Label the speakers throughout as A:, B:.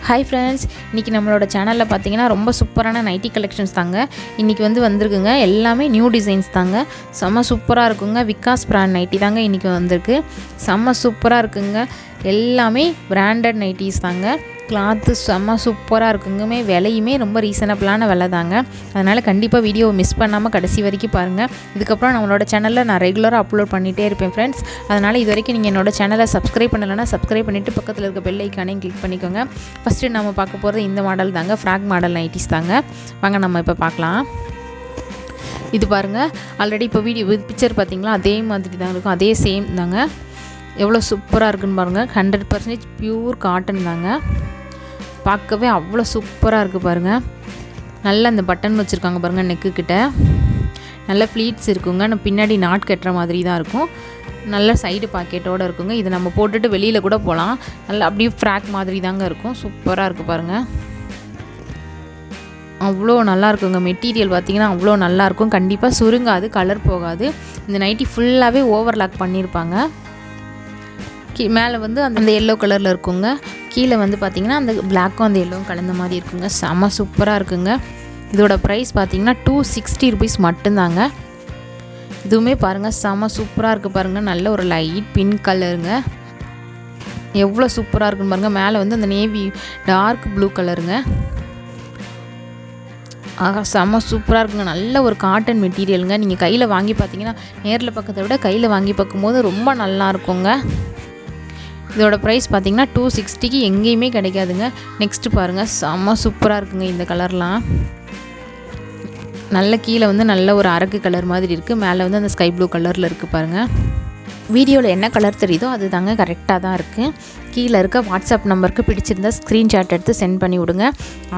A: Hi friends, இன்றைக்கி நம்மளோட சேனலில் பார்த்தீங்கன்னா ரொம்ப சூப்பரான நைட்டி கலெக்ஷன்ஸ் தாங்க இன்றைக்கி வந்திருக்குங்க. எல்லாமே நியூ டிசைன்ஸ் தாங்க. செம்ம சூப்பராக இருக்குங்க. விகாஸ் பிராண்ட் நைட்டி தாங்க இன்றைக்கி வந்திருக்கு. செம்ம சூப்பராக இருக்குங்க. எல்லாமே பிராண்டட் நைட்டிஸ் தாங்க. கிளாத்து செம்ம சூப்பராக இருக்குங்க. விலையுமே ரொம்ப ரீசனபிளான விலை தாங்க. அதனால் கண்டிப்பாக வீடியோவை மிஸ் பண்ணாமல் கடைசி வரைக்கும் பாருங்கள். இதுக்கப்புறம் நம்மளோட சேனலில் நான் ரெகுலராக அப்லோட் பண்ணிகிட்டே இருப்பேன் ஃப்ரெண்ட்ஸ். அதனால் இது வரைக்கும் நீங்கள் என்னோட சேனலை சப்ஸ்கிரைப் பண்ணலைன்னா சப்ஸ்கிரைப் பண்ணிவிட்டு பக்கத்தில் இருக்க பெல் ஐக்கானையும் கிளிக் பண்ணிக்கோங்க. ஃபஸ்ட்டு நம்ம பார்க்க போகிறது இந்த மாடல் தாங்க. ஃப்ராக் மாடல் நைட்டிஸ் தாங்க. வாங்க நம்ம இப்போ பார்க்கலாம். இது பாருங்கள், ஆல்ரெடி இப்போ பிக்சர் பார்த்தீங்களா, அதே மாதிரி தான் இருக்கும். அதே சேம் தாங்க. எவ்வளோ சூப்பராக இருக்குன்னு பாருங்கள். 100% பியூர் காட்டன் தாங்க. பார்க்கவே அவ்வளோ சூப்பராக இருக்குது பாருங்கள். நல்லா அந்த பட்டன் வச்சுருக்காங்க பாருங்கள். நெக்குக்கிட்ட நல்ல ஃப்ளீட்ஸ் இருக்குங்க. நம்ம பின்னாடி நாட் கட்டுற மாதிரி தான் இருக்கும். நல்ல சைடு பாக்கெட்டோடு இருக்குங்க. இது நம்ம போட்டுட்டு வெளியில் கூட போகலாம். நல்லா அப்படியே ஃப்ராக் மாதிரி தாங்க இருக்கும். சூப்பராக இருக்குது பாருங்கள். அவ்வளோ நல்லா இருக்குங்க. மெட்டீரியல் பார்த்திங்கன்னா அவ்வளோ நல்லாயிருக்கும். கண்டிப்பாக சுருங்காது, கலர் போகாது. இந்த நைட்டி ஃபுல்லாகவே ஓவர்லாக் பண்ணியிருப்பாங்க. மேலே அந்த எல்லோ கலரில் இருக்குங்க. கீழே பார்த்திங்கன்னா அந்த பிளாக்கும் அந்த எல்லோவும் கலந்த மாதிரி இருக்குங்க. செம்ம சூப்பராக இருக்குங்க. இதோட ப்ரைஸ் பார்த்திங்கன்னா 260 ருபீஸ் மட்டும்தாங்க. இதுவுமே பாருங்கள் செம்ம சூப்பராக இருக்குது பாருங்கள். நல்ல ஒரு லைட் பிங்க் கலருங்க. எவ்வளோ சூப்பராக இருக்குன்னு பாருங்கள். மேலே அந்த நேவி டார்க் ப்ளூ கலருங்க. செம்ம சூப்பராக இருக்குங்க. நல்ல ஒரு காட்டன் மெட்டீரியலுங்க. நீங்கள் கையில் வாங்கி பார்த்தீங்கன்னா நேரில் பக்கத்தை விட கையில் வாங்கி பார்க்கும்போது ரொம்ப நல்லா இருக்குங்க. இதோட ப்ரைஸ் பார்த்திங்கன்னா 260க்கு எங்கேயுமே கிடைக்காதுங்க. நெக்ஸ்ட்டு பாருங்கள், செம்ம சூப்பராக இருக்குங்க. இந்த கலர்லாம் நல்ல கீழே நல்ல ஒரு அரக்கு கலர் மாதிரி இருக்குது. மேலே அந்த ஸ்கை ப்ளூ கலரில் இருக்குது பாருங்கள். வீடியோவில் என்ன கலர் தெரியுதோ அது தாங்க கரெக்டாக தான் இருக்குது. கீழே இருக்க வாட்ஸ்அப் நம்பருக்கு பிடிச்சிருந்தா ஸ்க்ரீன்ஷாட் எடுத்து சென்ட் பண்ணி விடுங்க.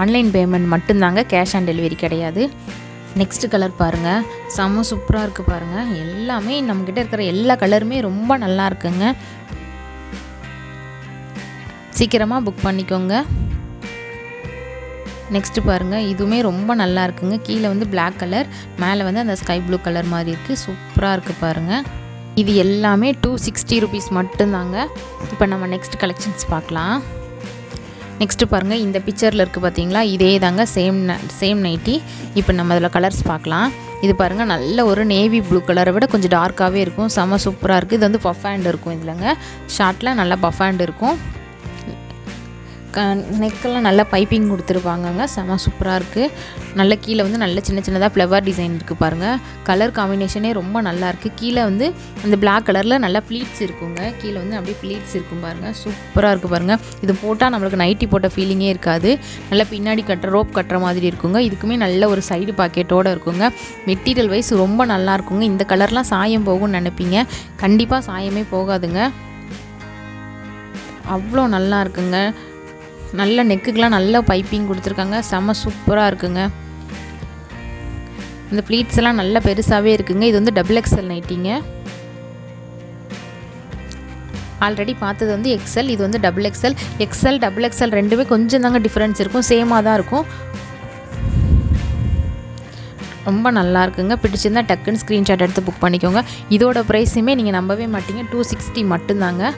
A: ஆன்லைன் பேமெண்ட் மட்டும்தாங்க, கேஷ் ஆன் டெலிவரி கிடையாது. நெக்ஸ்ட்டு கலர் பாருங்கள், செம்ம சூப்பராக இருக்குது பாருங்கள். எல்லாமே நம்மக்கிட்ட இருக்கிற எல்லா கலருமே ரொம்ப நல்லா இருக்குங்க. சீக்கிரமாக புக் பண்ணிக்கோங்க. நெக்ஸ்ட்டு பாருங்கள், இதுவுமே ரொம்ப நல்லா இருக்குங்க. கீழே பிளாக் கலர், மேலே அந்த ஸ்கை ப்ளூ கலர் மாதிரி இருக்குது. சூப்பராக இருக்குது பாருங்கள். இது எல்லாமே 260 ருபீஸ் மட்டும்தாங்க. இப்போ நம்ம நெக்ஸ்ட் கலெக்ஷன்ஸ் பார்க்கலாம். நெக்ஸ்ட்டு பாருங்கள், இந்த பிக்சரில் இருக்குது பார்த்தீங்களா, இதே தாங்க சேம் நைட்டி. இப்போ நம்ம அதில் கலர்ஸ் பார்க்கலாம். இது பாருங்கள், நல்ல ஒரு நேவி ப்ளூ கலரை விட கொஞ்சம் டார்க்காகவே இருக்கும். செம்ம சூப்பராக இருக்குது. இது பஃப் ஹேண்ட் இருக்கும். இதுலங்க ஷார்ட்டில் நல்லா பஃப் ஹேண்ட் இருக்கும். நெக்கெல்லாம் நல்லா பைப்பிங் கொடுத்துருப்பாங்கங்க. செம்ம சூப்பராக இருக்குது. நல்ல கீழே நல்ல சின்ன சின்னதாக ஃப்ளவர் டிசைன் இருக்குது பாருங்கள். கலர் காம்பினேஷனே ரொம்ப நல்லா இருக்குது. கீழே அந்த பிளாக் கலரில் நல்லா ஃப்ளீட்ஸ் இருக்குங்க. கீழே அப்படியே ஃப்ளீட்ஸ் இருக்கும் பாருங்கள். சூப்பராக இருக்குது பாருங்கள். இது போட்டால் நம்மளுக்கு நைட்டி போட்ட ஃபீலிங்கே இருக்காது. நல்லா பின்னாடி ரோப் கட்டுற மாதிரி இருக்குங்க. இதுக்குமே நல்ல ஒரு சைடு பாக்கெட்டோடு இருக்குங்க. மெட்டீரியல் வைஸ் ரொம்ப நல்லா இருக்குங்க. இந்த கலர்லாம் சாயம் போகும்னு நினைப்பீங்க, கண்டிப்பாக சாயமே போகாதுங்க. அவ்வளோ நல்லா இருக்குங்க. நல்ல நெக்குக்கெலாம் நல்ல பைப்பிங் கொடுத்துருக்காங்க. செம்ம சூப்பராக இருக்குங்க. இந்த ப்ளீட்ஸ் எல்லாம் நல்ல பெருசாகவே இருக்குங்க. இது டபுள் எக்ஸ்எல் நைட்டிங்க. ஆல்ரெடி பார்த்தது எக்ஸ்எல், இது double XL. XL double XL ரெண்டுமே கொஞ்சம் தாங்க டிஃப்ரென்ஸ் இருக்கும். சேமாக தான் இருக்கும். ரொம்ப நல்லா இருக்குங்க. பிடிச்சிருந்தா டக்குன்னு ஸ்க்ரீன்ஷாட் எடுத்து புக் பண்ணிக்கோங்க. இதோட ப்ரைஸுமே நீங்கள் நம்பவே மாட்டீங்க, 260 மட்டும்தாங்க.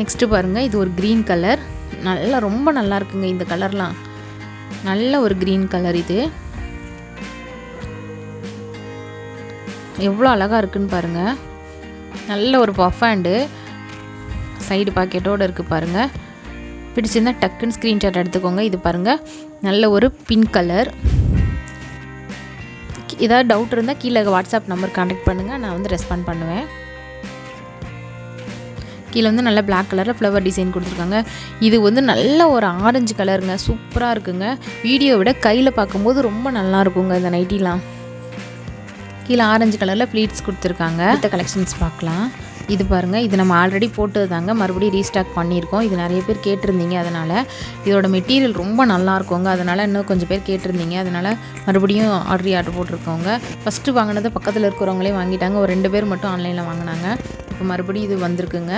A: நெக்ஸ்ட்டு பாருங்கள், இது ஒரு க்ரீன் கலர். நல்லா ரொம்ப நல்லா இருக்குங்க. இந்த கலர்லாம் நல்ல ஒரு க்ரீன் கலர். இது எவ்வளோ அழகாக இருக்குன்னு பாருங்கள். நல்ல ஒரு பஃப் ஹேண்டு, சைடு பாக்கெட்டோடு இருக்குது பாருங்கள். பிடிச்சிருந்தால் டக்குன்னு ஸ்க்ரீன்ஷாட் எடுத்துக்கோங்க. இது பாருங்கள், நல்ல ஒரு பிங்க் கலர். ஏதாவது டவுட் இருந்தால் கீழே வாட்ஸ்அப் நம்பர் கான்டாக்ட் பண்ணுங்கள், நான் ரெஸ்பாண்ட் பண்ணுவேன். கீழே நல்ல பிளாக் கலரில் ஃப்ளவர் டிசைன் கொடுத்துருக்காங்க. இது நல்ல ஒரு ஆரஞ்சு கலருங்க. சூப்பராக இருக்குங்க. வீடியோ விட கையில் பார்க்கும்போது ரொம்ப நல்லா இருக்குங்க இந்த நைட்டிலாம். கீழே ஆரஞ்சு கலரில் ப்ளீட்ஸ் கொடுத்துருக்காங்க. இந்த கலெக்ஷன்ஸ் பார்க்கலாம். இது பாருங்கள், இது நம்ம ஆல்ரெடி போட்டது தாங்க, மறுபடியும் ரீஸ்டாக் பண்ணியிருக்கோம். இது நிறைய பேர் கேட்டிருந்தீங்க. அதனால் இதோட மெட்டீரியல் ரொம்ப நல்லா இருக்குங்க. அதனால் இன்னும் கொஞ்சம் பேர் கேட்டிருந்தீங்க. அதனால் மறுபடியும் ஆர்டர் போட்டிருக்கோங்க. ஃபஸ்ட்டு வாங்கினது பக்கத்தில் இருக்கிறவங்களே வாங்கிட்டாங்க. ஒரு 2 பேர் மட்டும் ஆன்லைனில் வாங்கினாங்க. இப்போ மறுபடியும் இது வந்திருக்குங்க.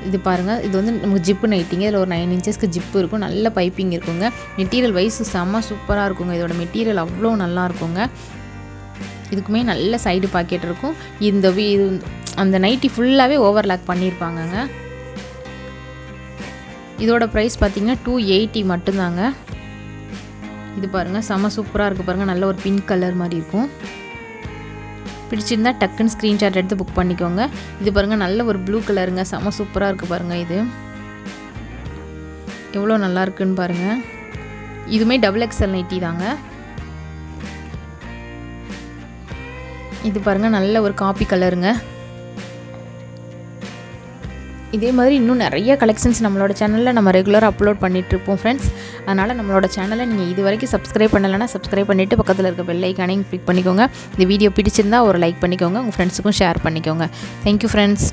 A: இது பாருங்கள், இது நமக்கு ஜிப்பு நைட்டிங்க. இதில் ஒரு 9 இன்ச்சஸ்க்கு ஜிப்பு இருக்கும். நல்ல பைப்பிங் இருக்குங்க. மெட்டீரியல் வைஸ் செம்ம சூப்பராக இருக்குங்க. இதோட மெட்டீரியல் அவ்வளோ நல்லா இருக்குங்க. இதுக்குமே நல்ல சைடு பாக்கெட் இருக்கும். அந்த நைட்டி ஃபுல்லாகவே ஓவர்லாக் பண்ணியிருப்பாங்கங்க. இதோட ப்ரைஸ் பார்த்திங்கன்னா 280 மட்டும்தாங்க. இது பாருங்கள் செம்ம சூப்பராக இருக்குது பாருங்கள். நல்ல ஒரு பிங்க் கலர் மாதிரி இருக்கும். பிடிச்சிருந்தா டக்குன்னு ஸ்க்ரீன்ஷாட் எடுத்து புக் பண்ணிக்கோங்க. இது பாருங்கள் நல்ல ஒரு ப்ளூ கலருங்க. செம்ம சூப்பராக இருக்குது பாருங்கள். இது எவ்வளோ நல்லா இருக்குன்னு பாருங்கள். இதுவுமே XXL நைட்டி தாங்க. இது பாருங்கள் நல்ல ஒரு காப்பி கலருங்க. இதே மாதிரி இன்னும் நிறைய கலெக்ஷன்ஸ் நம்மளோட சேனலில் நம்ம ரெகுலராக அப்லோட் பண்ணிகிட்ருப்போம் ஃப்ரெண்ட்ஸ். அதனால் நம்மளோட சேனலை நீங்கள் இது வரைக்கும் சப்ஸ்கிரைப் பண்ணலைன்னா சப்ஸ்கிரைப் பண்ணிவிட்டு பக்கத்தில் இருக்க பெல் ஐக்கானையும் கிளிக் பண்ணிக்கோங்க. இந்த வீடியோ பிடிச்சிருந்தால் ஒரு லைக் பண்ணிக்கோங்க. உங்கள் ஃப்ரெண்ட்ஸுக்கும் ஷேர் பண்ணிக்கோங்க. Thank you friends.